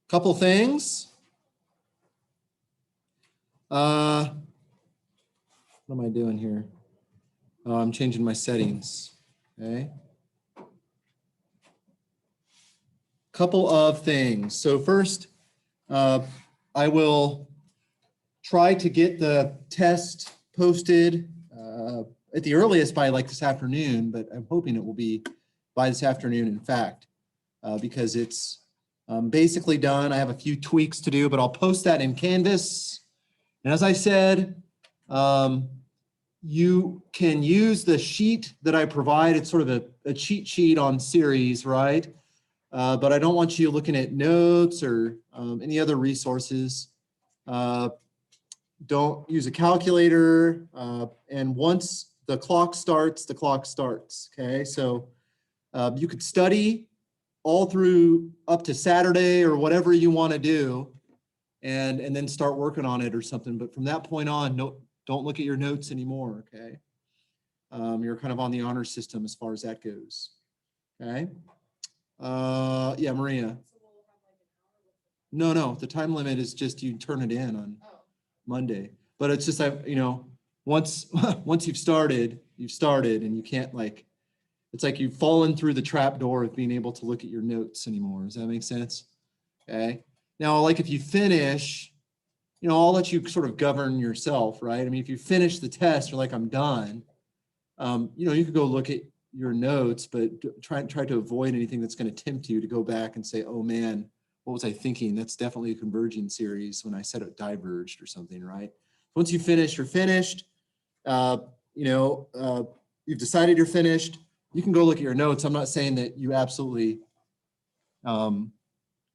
Couple things. What am I doing here? Oh, I'm changing my settings. Okay. Couple of things. So first, I will try to get the test posted at the earliest by like this afternoon, but I'm hoping it will be by this afternoon, in fact, because it's basically done. I have a few tweaks to do, but I'll post that in Canvas. And as I said, you can use the sheet that I provide. It's sort of a cheat sheet on series, right? But I don't want you looking at notes or any other resources. Don't use a calculator. And once the clock starts, okay? So you could study all through up to Saturday or whatever you want to do and then start working on it or something. But from that point on, don't look at your notes anymore, okay? You're kind of on the honor system as far as that goes, okay? Yeah, Maria. No, the time limit is just you turn it in on Monday. But it's just, you know, once you've started, and you can't like, it's like you've fallen through the trap door of being able to look at your notes anymore. Does that make sense? Okay. Now, like if you finish, you know, I'll let you sort of govern yourself, right? I mean, if you finish the test, you're like, I'm done. You know, you could go look at your notes, but try to avoid anything that's going to tempt you to go back and say, oh man, what was I thinking? That's definitely a converging series when I said it diverged or something, right? Once you finish, you're finished. You know, you've decided you're finished. You can go look at your notes. I'm not saying that you absolutely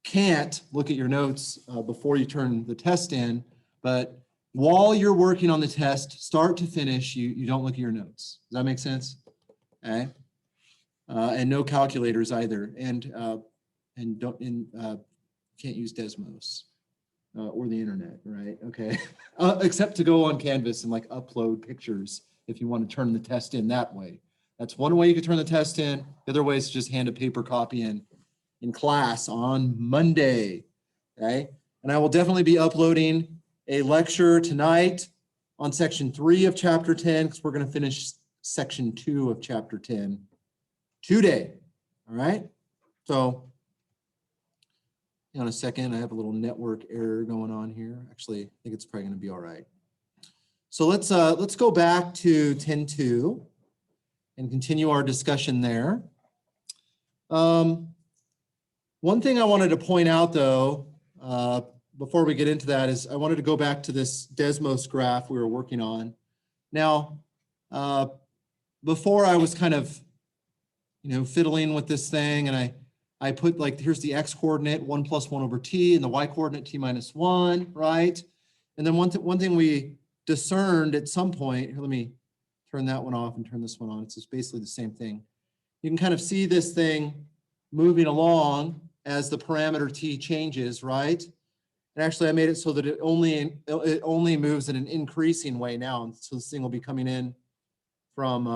can't look at your notes before you turn the test in, but while you're working on the test, start to finish, you don't look at your notes. Does that make sense? Okay. And no calculators either, and can't use Desmos or the internet, right? Okay, except to go on Canvas and like upload pictures if you want to turn the test in that way. That's one way you could turn the test in. The other way is to just hand a paper copy in class on Monday, okay? And I will definitely be uploading a lecture tonight on section 3 of chapter 10 because we're going to finish section 2 of chapter 10 today, all right? So hang on a second, I have a little network error going on here. Actually, I think it's probably going to be all right. So let's go back to 10.2 and continue our discussion there. One thing I wanted to point out though, before we get into that is I wanted to go back to this Desmos graph we were working on. Now, before I was kind of, you know, fiddling with this thing and I put like, here's the x coordinate 1 plus 1 over t and the y coordinate t minus 1, right? And then one thing we discerned at some point, here, let me turn that one off and turn this one on. It's just basically the same thing. You can kind of see this thing moving along as the parameter t changes, right? And actually I made it so that it only moves in an increasing way now. And so this thing will be coming in from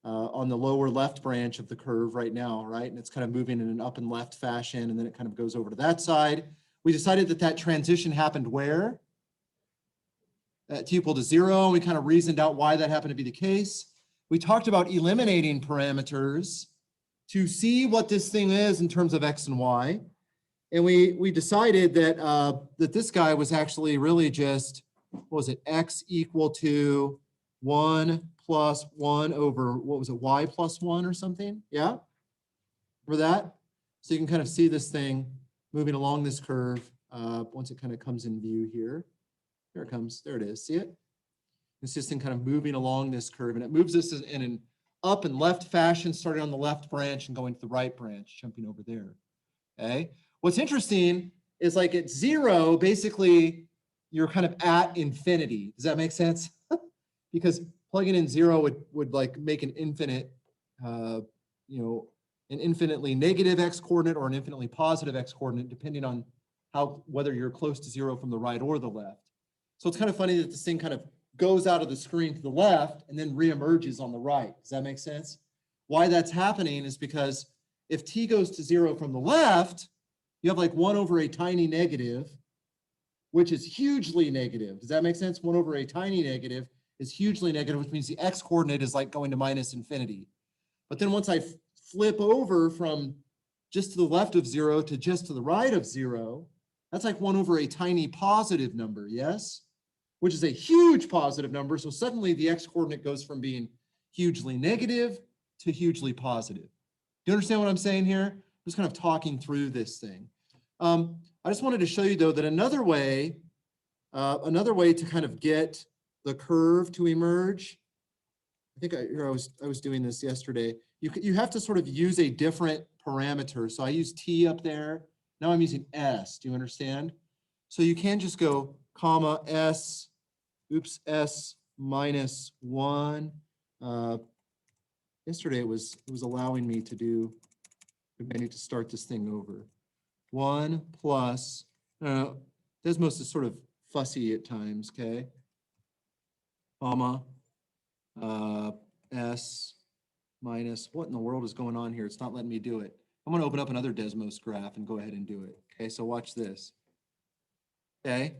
on the lower left branch of the curve right now, right? And it's kind of moving in an up and left fashion, and then it kind of goes over to that side. We decided that transition happened where? At t equal to 0. We kind of reasoned out why that happened to be the case. We talked about eliminating parameters to see what this thing is in terms of x and y. And we decided that, that this guy was actually really just, what was it, x equal to 1 plus 1 over, what was it, y plus 1 or something? Yeah? Remember that? So you can kind of see this thing moving along this curve once it kind of comes in view here. There it comes. There it is. See it? It's this thing kind of moving along this curve, and it moves this in an up and left fashion, starting on the left branch and going to the right branch, jumping over there. Okay. What's interesting is like at 0, basically you're kind of at infinity. Does that make sense? Because plugging in 0 would like make an infinite, you know, an infinitely negative x coordinate or an infinitely positive x coordinate, depending on whether you're close to 0 from the right or the left. So it's kind of funny that this thing kind of goes out of the screen to the left and then reemerges on the right. Does that make sense? Why that's happening is because if t goes to 0 from the left, You have like 1 over a tiny negative, which is hugely negative. Does that make sense? 1 over a tiny negative is hugely negative, which means the x-coordinate is like going to minus infinity. But then once I flip over from just to the left of 0 to just to the right of 0, that's like 1 over a tiny positive number, yes? Which is a huge positive number. So suddenly the x-coordinate goes from being hugely negative to hugely positive. Do you understand what I'm saying here? I'm just kind of talking through this thing. I just wanted to show you, though, that another way to kind of get the curve to emerge, I think I was doing this yesterday. You have to sort of use a different parameter. So I use t up there. Now I'm using s. Do you understand? So you can just go comma s, s minus 1. Yesterday it was allowing me to do. I need to start this thing over. 1 plus, Desmos is sort of fussy at times, okay? Comma, s minus, what in the world is going on here? It's not letting me do it. I'm going to open up another Desmos graph and go ahead and do it. Okay, so watch this. Okay,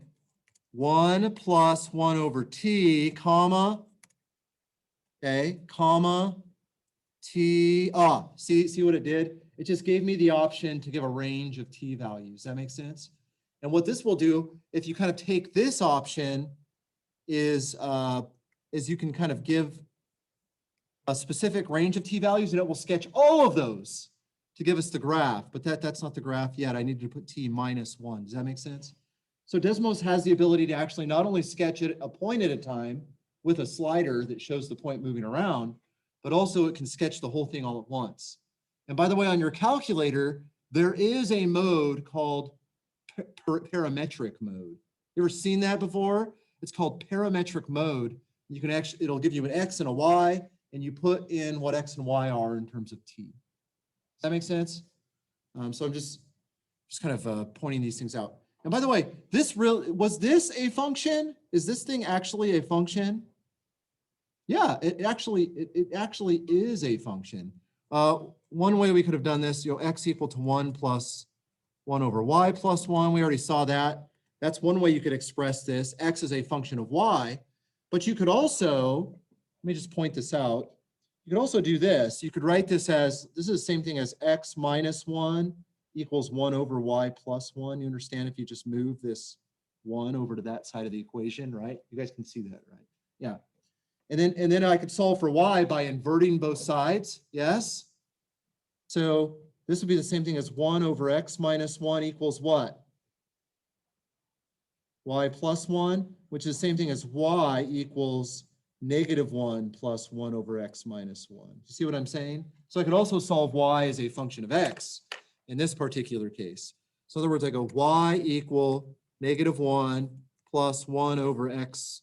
1 plus 1 over t, comma, okay, comma, t, see what it did? It just gave me the option to give a range of t values. Does that make sense? And what this will do, if you kind of take this option, is you can kind of give a specific range of t values, and it will sketch all of those to give us the graph. But that's not the graph yet. I need to put t minus 1. Does that make sense? So Desmos has the ability to actually not only sketch it a point at a time with a slider that shows the point moving around, but also it can sketch the whole thing all at once. And by the way, on your calculator, there is a mode called parametric mode. You ever seen that before? It's called parametric mode. You can actually, it'll give you an x and a y, and you put in what x and y are in terms of t. Does that make sense? So I'm just kind of pointing these things out. And by the way, was this a function? Is this thing actually a function? Yeah, it actually is a function. One way we could have done this, x equal to 1 plus 1 over y plus 1. We already saw that. That's one way you could express this. X is a function of y. But you could also, let me just point this out. You could also do this. You could write this as, this is the same thing as x minus 1 equals 1 over y plus 1. You understand if you just move this 1 over to that side of the equation, right? You guys can see that, right? Yeah. And then I could solve for y by inverting both sides, yes? So this would be the same thing as 1 over x minus 1 equals what? Y plus 1, which is the same thing as y equals negative 1 plus 1 over x minus 1. You see what I'm saying? So I could also solve y as a function of x in this particular case. So in other words, I go y equal negative 1 plus 1 over x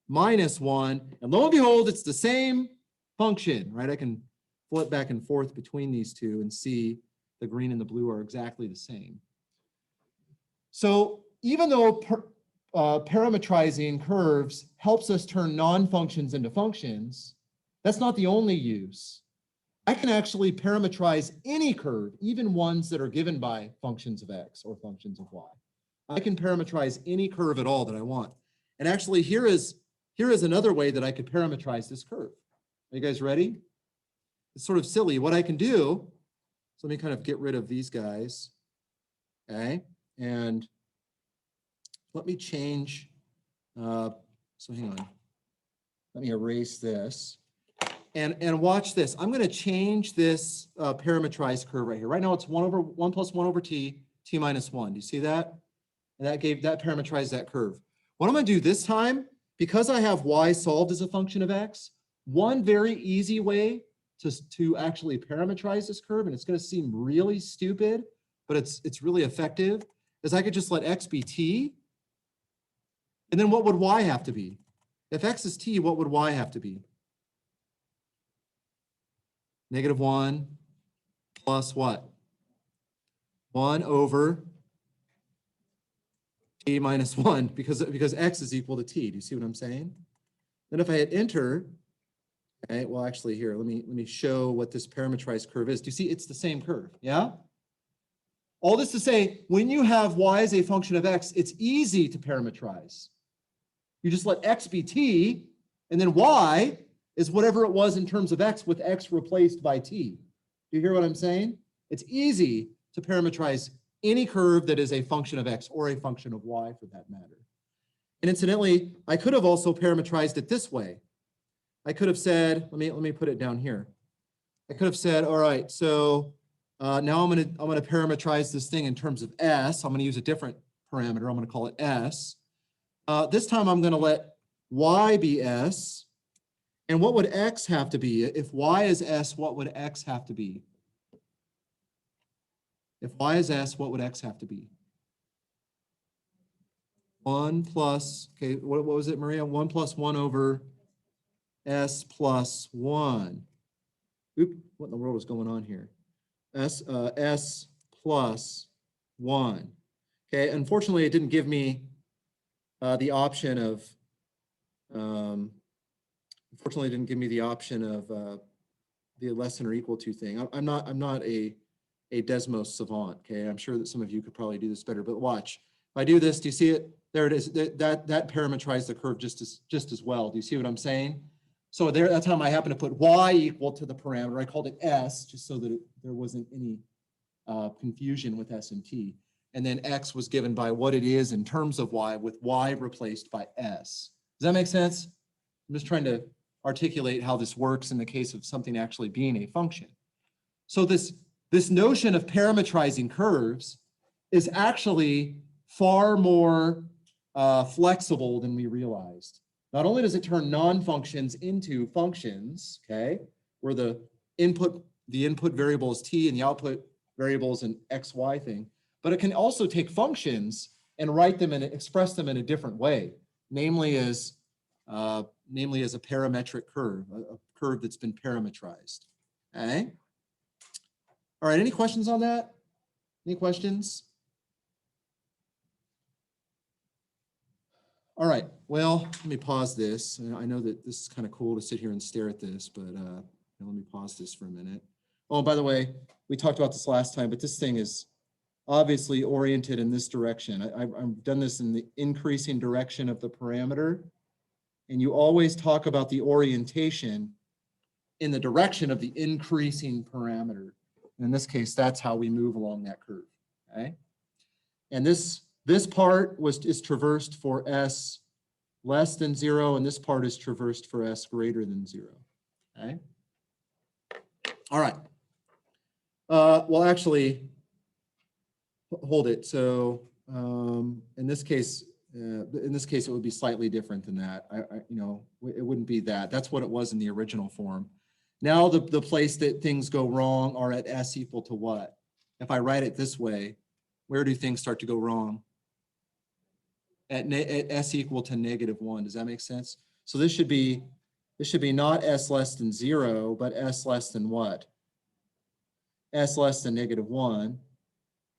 minus 1. And lo and behold, it's the same function, right? I can flip back and forth between these two and see the green and the blue are exactly the same. So even though parametrizing curves helps us turn non-functions into functions, that's not the only use. I can actually parametrize any curve, even ones that are given by functions of x or functions of y. I can parametrize any curve at all that I want. And actually, here is another way that I could parametrize this curve. Are you guys ready? It's sort of silly. What I can do, so let me kind of get rid of these guys, okay? And let me change, so hang on. Let me erase this. And watch this. I'm going to change this parametrized curve right here. Right now it's 1 plus 1 over t minus 1. Do you see that? And that parameterized that curve. What I'm going to do this time, because I have y solved as a function of x, one very easy way to actually parameterize this curve, and it's going to seem really stupid, but it's really effective, is I could just let x be t, and then what would y have to be? If x is t, what would y have to be? Negative 1 plus what? 1 over t minus 1, because x is equal to t. Do you see what I'm saying? Then if I hit enter, okay, well, actually here, let me show what this parameterized curve is. Do you see it's the same curve? Yeah? All this to say, when you have y as a function of x, it's easy to parameterize. You just let x be t, and then y is whatever it was in terms of x with x replaced by t. Do you hear what I'm saying? It's easy to parameterize any curve that is a function of x or a function of y for that matter. And incidentally, I could have also parameterized it this way. I could have said, let me put it down here. I could have said, all right, so now I'm gonna parameterize this thing in terms of s. I'm gonna use a different parameter. I'm gonna call it s. This time I'm gonna let y be s. And what would x have to be? If y is s, what would x have to be? If y is s, what would x have to be? 1 plus, okay, what was it, Maria? 1 plus 1 over s plus 1. Oop, what in the world is going on here? S plus 1. Okay, unfortunately, it didn't give me the option of, unfortunately, it didn't give me the option of the less than or equal to thing. I'm not a Desmos savant, okay? I'm sure that some of you could probably do this better, but watch. If I do this, do you see it? There it is. That parameterized the curve just as well. Do you see what I'm saying? So there, that time I happened to put y equal to the parameter. I called it s just so that there wasn't any confusion with s and t. And then x was given by what it is in terms of y, with y replaced by s. Does that make sense? I'm just trying to articulate how this works in the case of something actually being a function. So this notion of parametrizing curves is actually far more flexible than we realized. Not only does it turn non-functions into functions, okay, where the input variable is t and the output variable is an x, y thing, but it can also take functions and write them and express them in a different way, namely as a parametric curve, a curve that's been parametrized. Okay. All right, any questions on that? Any questions? All right, well, let me pause this. I know that this is kind of cool to sit here and stare at this, but let me pause this for a minute. Oh, by the way, we talked about this last time, but this thing is obviously oriented in this direction. I've done this in the increasing direction of the parameter, and you always talk about the orientation in the direction of the increasing parameter. In this case, that's how we move along that curve, okay? And this part is traversed for s less than 0, and this part is traversed for s greater than 0, okay? All right. Well, actually, hold it. So in this case, it would be slightly different than that. It wouldn't be that. That's what it was in the original form. Now the place that things go wrong are at s equal to what? If I write it this way, where do things start to go wrong? At s equal to -1. Does that make sense? So this should be not s less than 0, but s less than what? S less than -1.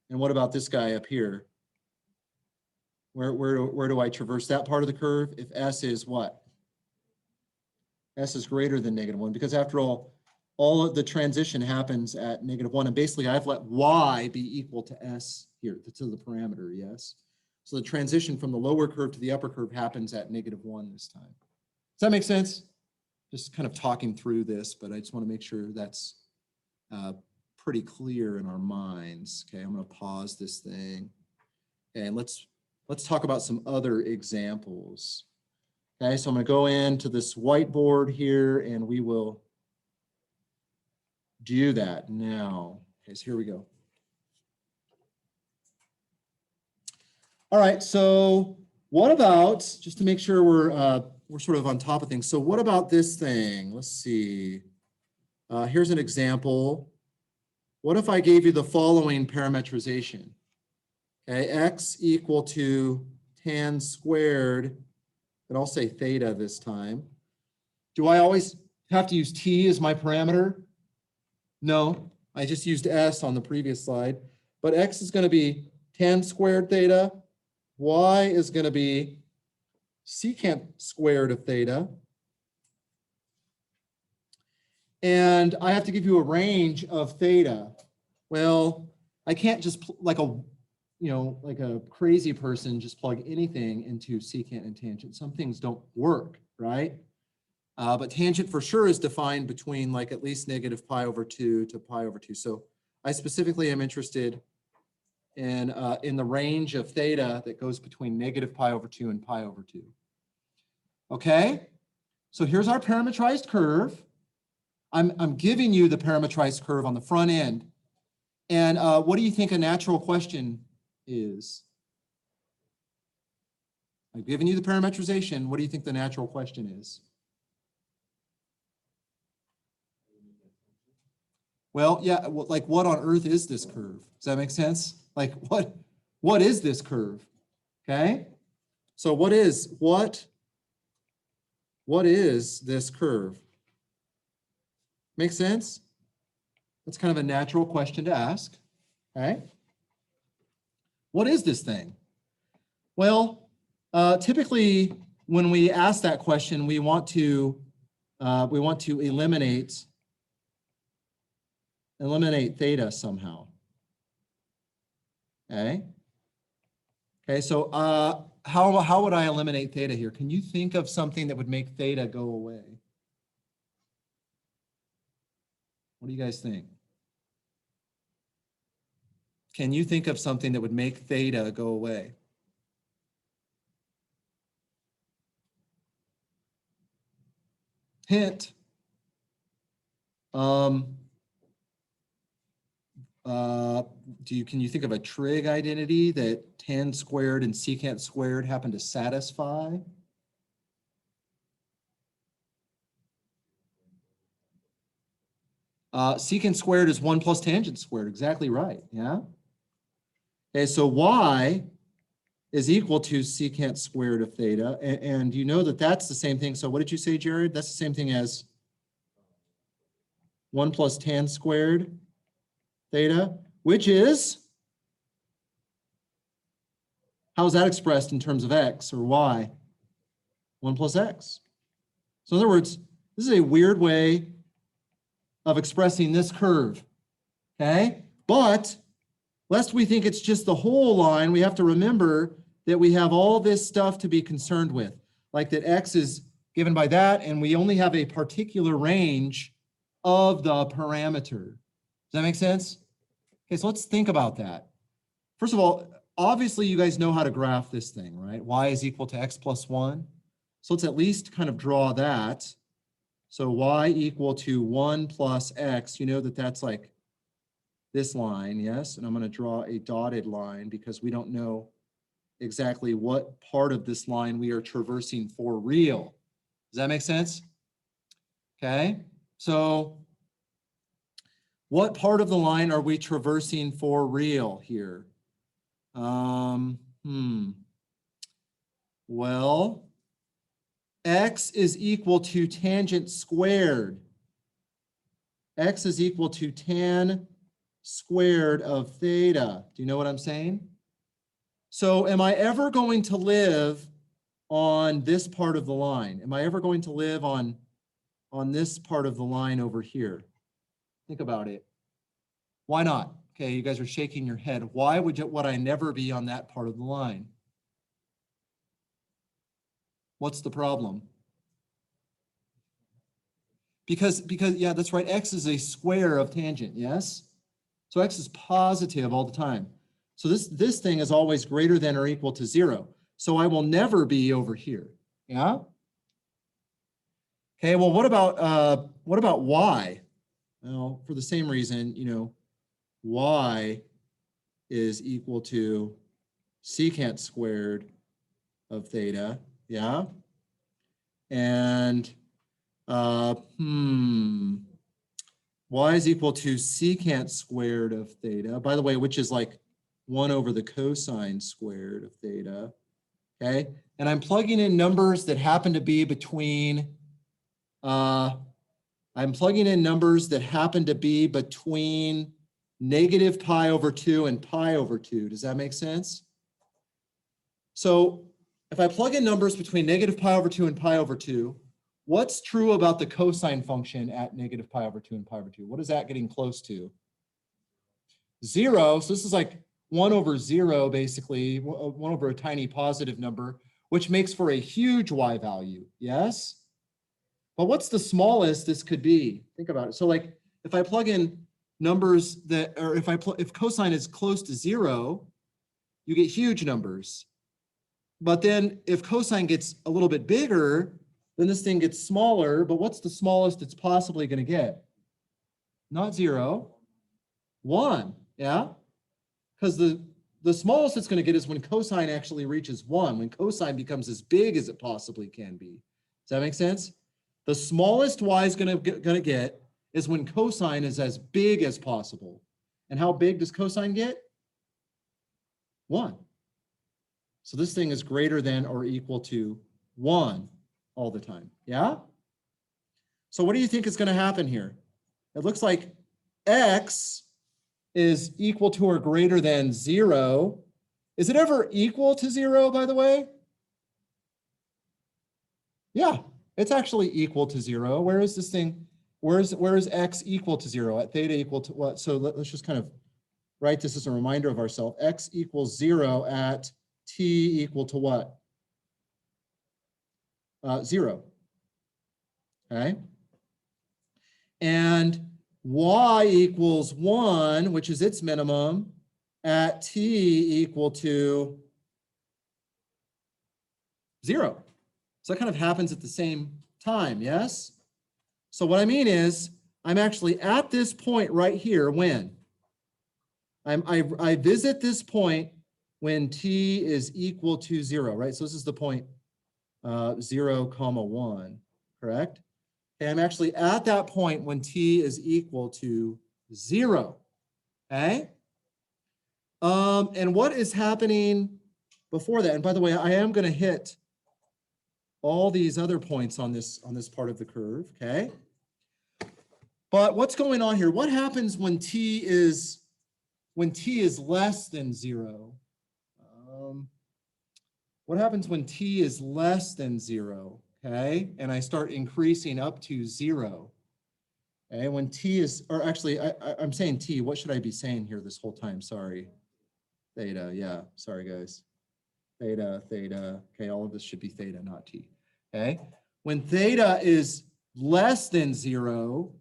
And what about this guy up here? Where do I traverse that part of the curve? If s is what? S is greater than -1, because after all of the transition happens at -1, and basically I've let y be equal to s here, to the parameter, yes? So the transition from the lower curve to the upper curve happens at -1 this time. Does that make sense? Just kind of talking through this, but I just want to make sure that's pretty clear in our minds. Okay, I'm going to pause this thing. Okay, and let's talk about some other examples. Okay, so I'm going to go into this whiteboard here and we will do that now. Okay, so here we go. All right, so what about, just to make sure we're sort of on top of things, so what about this thing? Let's see. Here's an example. What if I gave you the following parameterization? Okay, x equal to tan squared, and I'll say theta this time. Do I always have to use t as my parameter? No, I just used s on the previous slide. But x is going to be tan squared theta. Y is going to be secant squared of theta. And I have to give you a range of theta. Well, I can't just like a crazy person just plug anything into secant and tangent. Some things don't work, right? But tangent for sure is defined between like at least negative pi over 2 to pi over 2. So I specifically am interested in the range of theta that goes between negative pi over 2 and pi over 2. Okay, so here's our parametrized curve. I'm giving you the parametrized curve on the front end. And what do you think a natural question is? I've given you the parametrization. What do you think the natural question is? Well, yeah, like what on earth is this curve? Does that make sense? Like what is this curve? Okay, so what is this curve? Make sense? That's kind of a natural question to ask. Okay, what is this thing? Well, typically when we ask that question, we want to eliminate theta somehow. Okay. Okay, so how would I eliminate theta here? Can you think of something that would make theta go away? What do you guys think? Can you think of something that would make theta go away? Hint. Can you think of a trig identity that tan squared and secant squared happen to satisfy? Secant squared is 1 plus tangent squared, exactly right, yeah? Okay, so y is equal to secant squared of theta, and you know that that's the same thing. So what did you say, Jared? That's the same thing as 1 plus tan squared theta, which is, how is that expressed in terms of x or y? 1 plus x. So in other words, this is a weird way of expressing this curve, okay? But lest we think it's just the whole line, we have to remember that we have all this stuff to be concerned with, like that x is given by that, and we only have a particular range of the parameter. Does that make sense? Okay, so let's think about that. First of all, obviously you guys know how to graph this thing, right? Y is equal to x plus 1. So let's at least kind of draw that. So y equal to 1 plus x, you know that that's like this line, yes? And I'm going to draw a dotted line because we don't know exactly what part of this line we are traversing for real. Does that make sense? Okay, so what part of the line are we traversing for real here? Well, x is equal to tangent squared. X is equal to tan squared of theta. Do you know what I'm saying? So am I ever going to live on this part of the line? Am I ever going to live on this part of the line over here? Think about it. Why not? Okay, you guys are shaking your head. Why would I never be on that part of the line? What's the problem? Because yeah, that's right. X is a square of tangent, yes? So x is positive all the time. So this thing is always greater than or equal to 0. So I will never be over here. Yeah? Okay, well, what about y? Well, for the same reason, you know, y is equal to secant squared of theta, yeah? And y is equal to secant squared of theta, by the way, which is like 1 over the cosine squared of theta, okay? And I'm plugging in numbers that happen to be between, negative pi over 2 and pi over 2. Does that make sense? So if I plug in numbers between negative pi over 2 and pi over 2, what's true about the cosine function at negative pi over 2 and pi over 2? What is that getting close to? 0. So this is like 1 over 0, basically, 1 over a tiny positive number, which makes for a huge y value, yes? But what's the smallest this could be? Think about it. So like if I plug in numbers that, or if cosine is close to 0, you get huge numbers. But then if cosine gets a little bit bigger, then this thing gets smaller. But what's the smallest it's possibly going to get? Not 0, 1, yeah? Because the smallest it's going to get is when cosine actually reaches 1, when cosine becomes as big as it possibly can be. Does that make sense? The smallest y is going to get is when cosine is as big as possible. And how big does cosine get? 1. So this thing is greater than or equal to 1 all the time, yeah? So what do you think is going to happen here? It looks like x is equal to or greater than 0. Is it ever equal to 0, by the way? Yeah, it's actually equal to 0. Where is this thing? Where is x equal to 0? At theta equal to what? So let's just kind of write this as a reminder of ourselves. X equals 0 at t equal to what? 0. Okay. And y equals 1, which is its minimum, at t equal to 0. So that kind of happens at the same time, yes? So what I mean is, I'm actually at this point right here when? I visit this point when t is equal to 0, right? So this is the point 0, comma 1, correct? Okay, I'm actually at that point when t is equal to 0, okay? And what is happening before that? And by the way, I am going to hit all these other points on this part of the curve, okay? But what's going on here? What happens when t is less than 0? What happens when t is less than 0? Okay, and I start increasing up to 0. Okay, when t is, or actually, I'm saying t. What should I be saying here this whole time? Sorry, theta. Yeah, sorry guys. Theta, theta. Okay, all of this should be theta, not t. Okay, when theta is less than 0,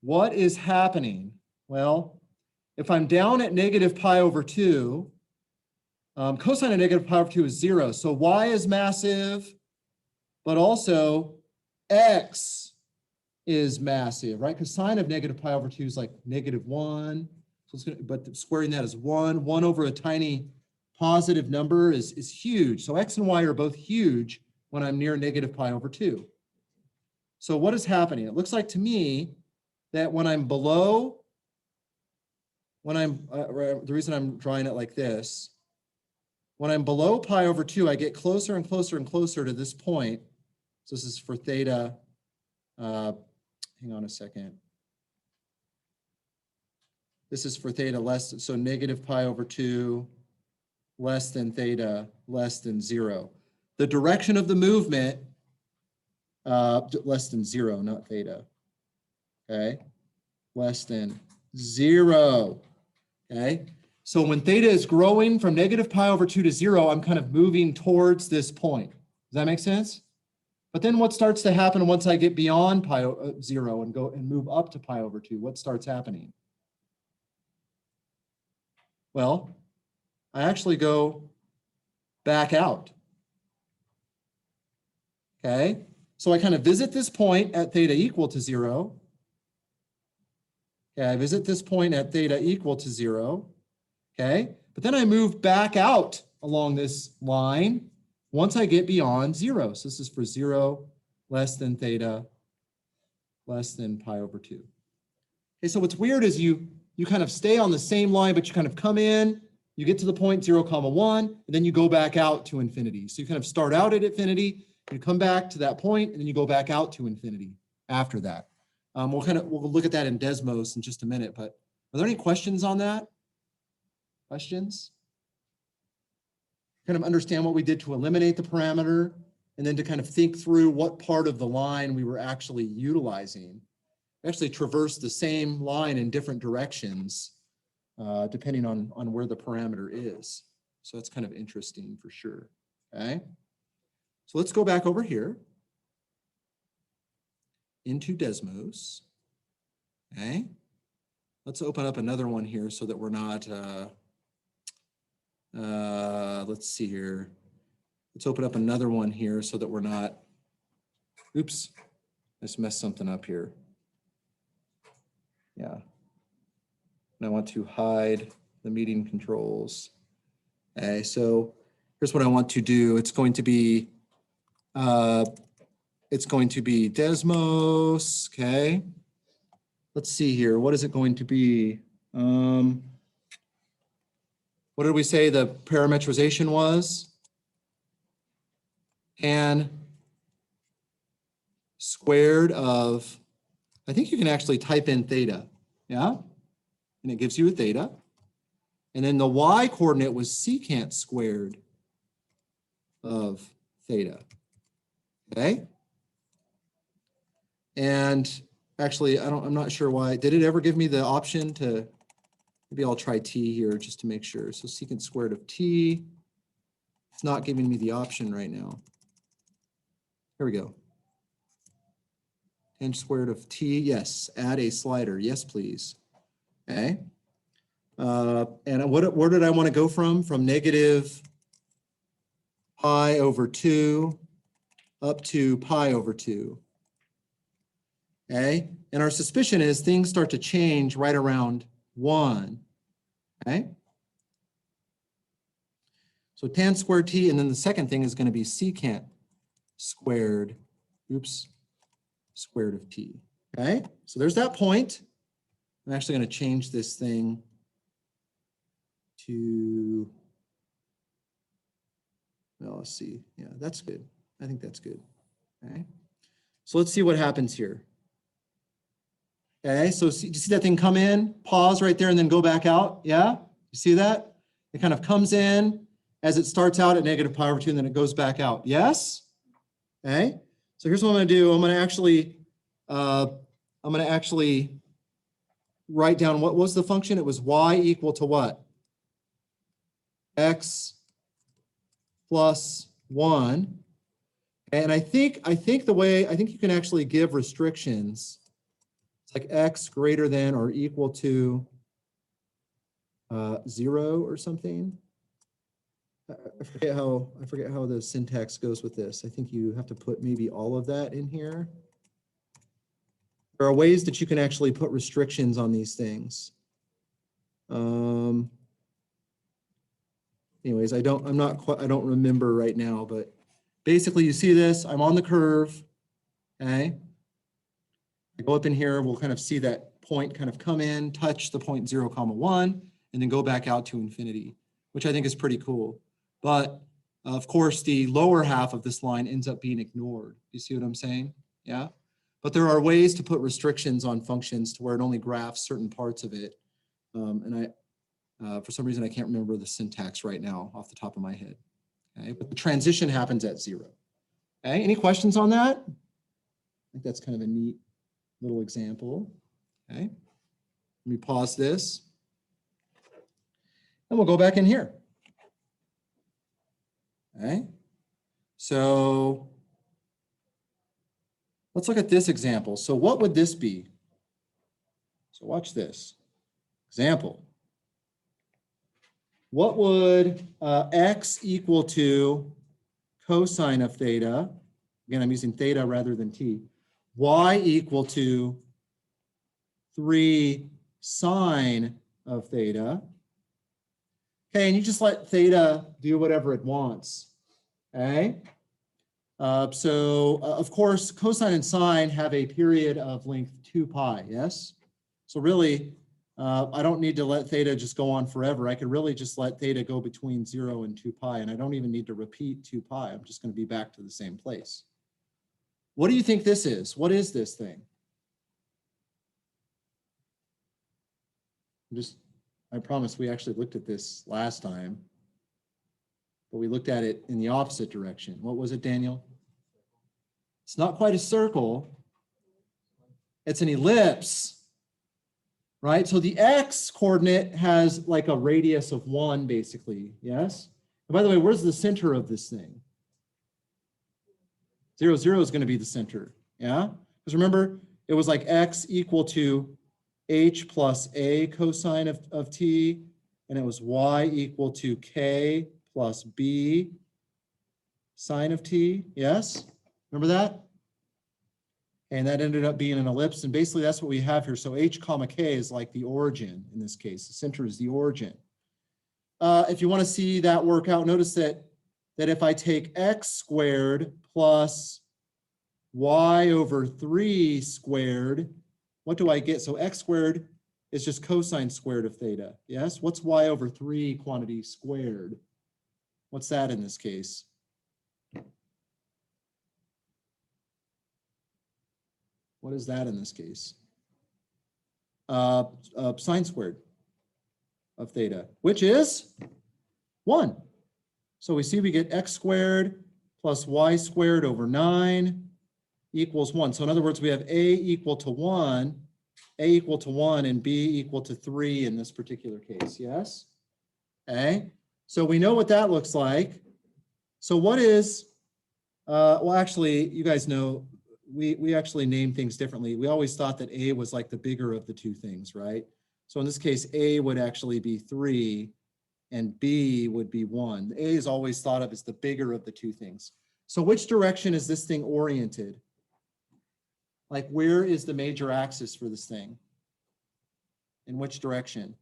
what is happening? Well, if I'm down at negative pi over 2, cosine of negative pi over 2 is 0. So y is massive, but also x is massive, right? Because sine of negative pi over 2 is like -1. So it's gonna, but squaring that is 1. 1 over a tiny positive number is huge. So x and y are both huge when I'm near negative pi over 2. So what is happening? It looks like to me that when I'm below, the reason I'm drawing it like this, when I'm below pi over 2, I get closer and closer and closer to this point. So this is for theta. Hang on a second. This is for theta less, so negative pi over 2 less than theta less than 0. The direction of the movement, less than 0, not theta. Okay, less than 0. Okay, so when theta is growing from negative pi over 2 to 0, I'm kind of moving towards this point. Does that make sense? But then what starts to happen once I get beyond pi 0 and go and move up to pi over 2? What starts happening? Well, I actually go back out. Okay, so I kind of visit this point at theta equal to 0. Okay, I visit this point at theta equal to 0. Okay, but then I move back out along this line once I get beyond 0. So this is for 0 less than theta less than pi over 2. Okay, so what's weird is you kind of stay on the same line, but you kind of come in, you get to the point 0, 1, and then you go back out to infinity. So you kind of start out at infinity, you come back to that point, and then you go back out to infinity after that. We'll look at that in Desmos in just a minute, but are there any questions on that? Questions? Kind of understand what we did to eliminate the parameter, and then to kind of think through what part of the line we were actually utilizing. We actually traversed the same line in different directions, depending on where the parameter is. So that's kind of interesting for sure, okay? So let's go back over here into Desmos, okay? Let's open up another one here so that we're not, let's see here. Let's open up another one here so that we're not, oops, I just messed something up here. Yeah. And I want to hide the meeting controls. Okay, so here's what I want to do. It's going to be Desmos, okay? Let's see here. What is it going to be? What did we say the parameterization was? Tan squared of, I think you can actually type in theta, yeah? And it gives you a theta. And then the y coordinate was secant squared of theta, okay? And actually, I'm not sure why. Did it ever give me the option to, maybe I'll try t here just to make sure. So secant squared of t, it's not giving me the option right now. Here we go. Tan squared of t, yes, add a slider, yes, please. Okay. And where did I want to go from? From negative pi over 2 up to pi over 2. Okay. And our suspicion is things start to change right around 1. Okay. So tan squared t, and then the second thing is going to be secant squared, oops, squared of t. Okay. So there's that point. I'm actually going to change this thing to, well, let's see. Yeah, that's good. I think that's good. Okay. So let's see what happens here. Okay, so do you see that thing come in, pause right there, and then go back out? Yeah, you see that? It kind of comes in as it starts out at negative pi over 2, and then it goes back out. Yes? Okay, so here's what I'm going to do. I'm going to actually write down what was the function. It was y equal to what? X plus 1. And I think you can actually give restrictions. It's like x greater than or equal to 0 or something. I forget how the syntax goes with this. I think you have to put maybe all of that in here. There are ways that you can actually put restrictions on these things. Anyways, I don't remember right now, but basically you see this, I'm on the curve, okay? I go up in here, we'll kind of see that point kind of come in, touch the point 0, 1, and then go back out to infinity, which I think is pretty cool. But of course, the lower half of this line ends up being ignored. You see what I'm saying? Yeah. But there are ways to put restrictions on functions to where it only graphs certain parts of it. And for some reason, I can't remember the syntax right now off the top of my head. Okay, but the transition happens at 0. Okay, any questions on that? I think that's kind of a neat little example. Okay, let me pause this. And we'll go back in here. Okay, so let's look at this example. So what would this be? So watch this. Example. What would x equal to cosine of theta? Again, I'm using theta rather than t. Y equal to 3 sine of theta. Okay, and you just let theta do whatever it wants. Okay. Of course, cosine and sine have a period of length 2 pi, yes? So really, I don't need to let theta just go on forever. I could really just let theta go between 0 and 2 pi, and I don't even need to repeat 2 pi. I'm just going to be back to the same place. What do you think this is? What is this thing? I promise we actually looked at this last time, but we looked at it in the opposite direction. What was it, Daniel? It's not quite a circle. It's an ellipse, right? So the x coordinate has like a radius of 1, basically, yes? And by the way, where's the center of this thing? 0, 0 is going to be the center, yeah? Because remember, it was like x equal to h plus a cosine of t, and it was y equal to k plus b sine of t, yes? Remember that? And that ended up being an ellipse, and basically that's what we have here. So h comma k is like the origin in this case. The center is the origin. If you want to see that work out, notice that if I take x squared plus y over 3 squared, what do I get? So x squared is just cosine squared of theta, yes? What's y over 3 quantity squared? What's that in this case? What is that in this case? Sine squared of theta, which is 1. So we see we get x squared plus y squared over 9 equals 1. So in other words, we have a equal to 1, and b equal to 3 in this particular case, yes? Okay, so we know what that looks like. So what is, well, actually, you guys know, we actually name things differently. We always thought that a was like the bigger of the two things, right? So in this case, a would actually be 3 and b would be 1. A is always thought of as the bigger of the two things. So which direction is this thing oriented? Like, where is the major axis for this thing? In which direction?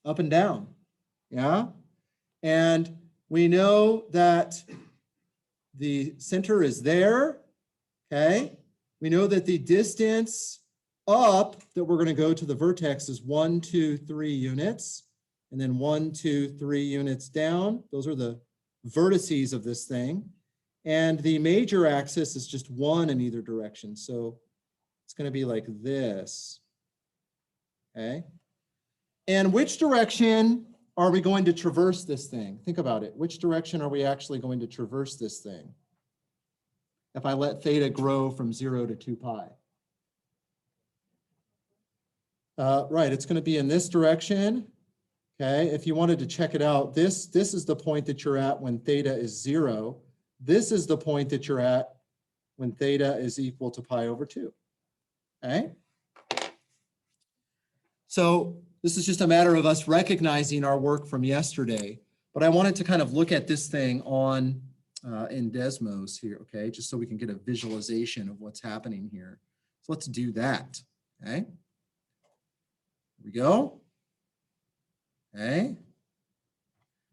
Up and down, yeah? And we know that the center is there, okay? We know that the distance up that we're going to go to the vertex is 1, 2, 3 units, and then 1, 2, 3 units down. Those are the vertices of this thing. And the major axis is just 1 in either direction. So it's going to be like this, okay? And which direction are we going to traverse this thing? Think about it. Which direction are we actually going to traverse this thing if I let theta grow from 0 to 2 pi? Right, it's going to be in this direction. Okay, if you wanted to check it out, this is the point that you're at when theta is 0. This is the point that you're at when theta is equal to pi over 2. Okay? So this is just a matter of us recognizing our work from yesterday. But I wanted to kind of look at this thing on in Desmos here, okay? Just so we can get a visualization of what's happening here. So let's do that, okay? Here we go. Okay.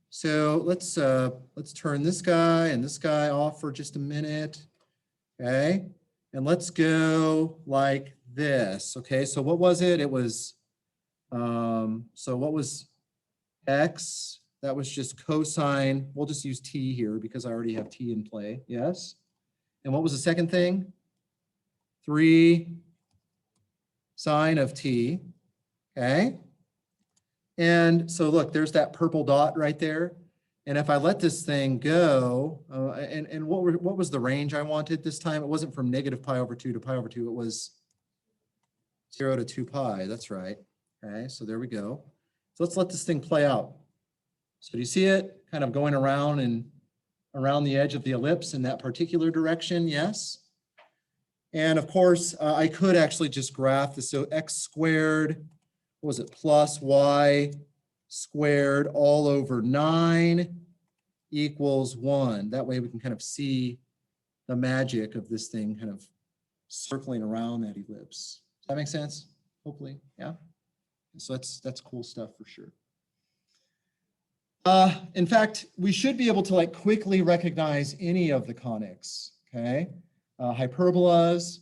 So let's turn this guy and this guy off for just a minute, okay? And let's go like this, okay? So what was it? It was, so what was x? That was just cosine. We'll just use t here because I already have t in play, yes? And what was the second thing? 3 sine of t, okay? And so look, there's that purple dot right there. And if I let this thing go, and what was the range I wanted this time? It wasn't from negative pi over 2 to pi over 2. It was 0 to 2 pi. That's right. Okay, so there we go. So let's let this thing play out. So do you see it kind of going around and around the edge of the ellipse in that particular direction? Yes. And of course, I could actually just graph this. So x squared, what was it, plus y squared all over 9 equals 1. That way we can kind of see the magic of this thing kind of circling around that ellipse. Does that make sense? Hopefully, yeah. So that's cool stuff for sure. In fact, we should be able to like quickly recognize any of the conics, okay? Hyperbolas,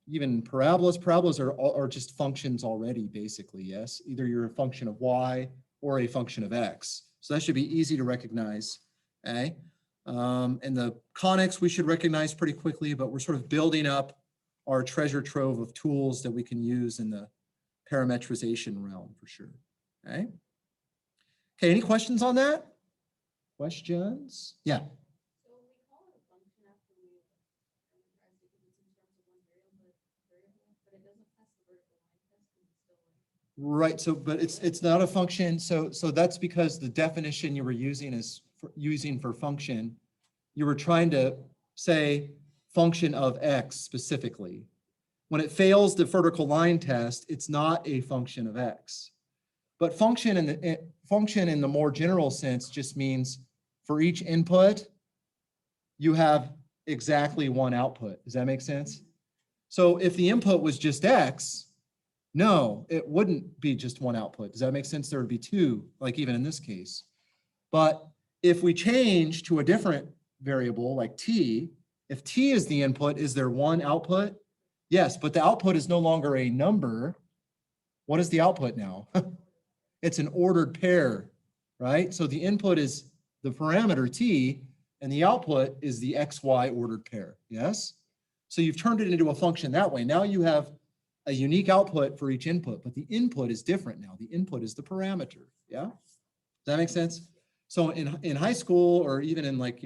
even parabolas. Parabolas are just functions already, basically, yes? Either you're a function of y or a function of x. So that should be easy to recognize, okay? And the conics we should recognize pretty quickly, but we're sort of building up our treasure trove of tools that we can use in the parametrization realm for sure, okay? Okay, any questions on that? Questions? Yeah. Right, so, but it's not a function, so that's because the definition you were using is using for function, you were trying to say function of x specifically. When it fails the vertical line test, it's not a function of x. But function in the more general sense just means for each input, you have exactly one output. Does that make sense? So if the input was just x, no, it wouldn't be just one output. Does that make sense? There would be two, like even in this case. But if we change to a different variable like t, if t is the input, is there one output? Yes, but the output is no longer a number. What is the output now? It's an ordered pair, right? So the input is the parameter t, and the output is the xy ordered pair, yes? So you've turned it into a function that way. Now you have a unique output for each input, but the input is different now. The input is the parameter, yeah? Does that make sense? So in high school, or even in like,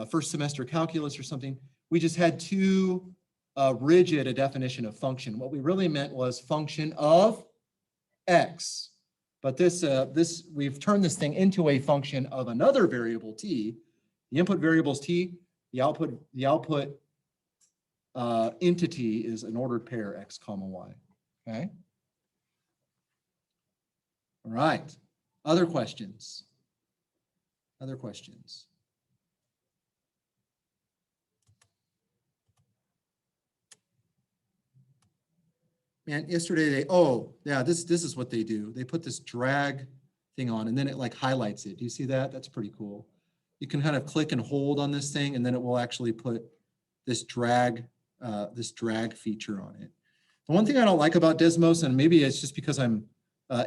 first semester calculus or something, we just had too rigid a definition of function. What we really meant was function of x. But we've turned this thing into a function of another variable t. The input variable is t. The output entity is an ordered pair x comma y. Okay. All right. Other questions? Other questions? Man, yesterday this is what they do. They put this drag thing on and then it like highlights it. Do you see that? That's pretty cool. You can kind of click and hold on this thing and then it will actually put this drag feature on it. The one thing I don't like about Desmos, and maybe it's just because I'm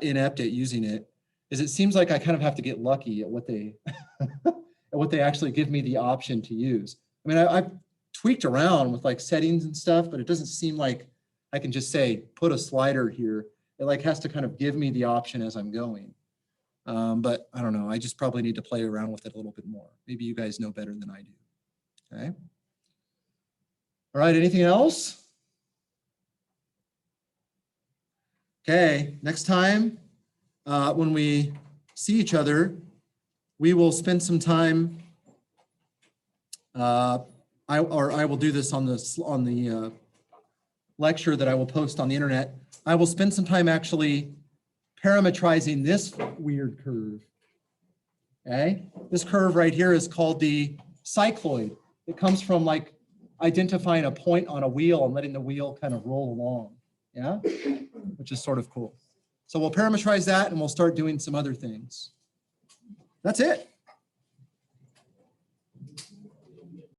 inept at using it, is it seems like I kind of have to get lucky at what they actually give me the option to use. I mean, I've tweaked around with like settings and stuff, but it doesn't seem like I can just say, put a slider here. It like has to kind of give me the option as I'm going. But I don't know, I just probably need to play around with it a little bit more. Maybe you guys know better than I do, okay? All right, anything else? Okay, next time when we see each other, we will spend some time, I will do this on the lecture that I will post on the internet. I will spend some time actually parametrizing this weird curve. Okay, this curve right here is called the cycloid. It comes from like identifying a point on a wheel and letting the wheel kind of roll along, yeah, which is sort of cool. So we'll parameterize that and we'll start doing some other things. That's it.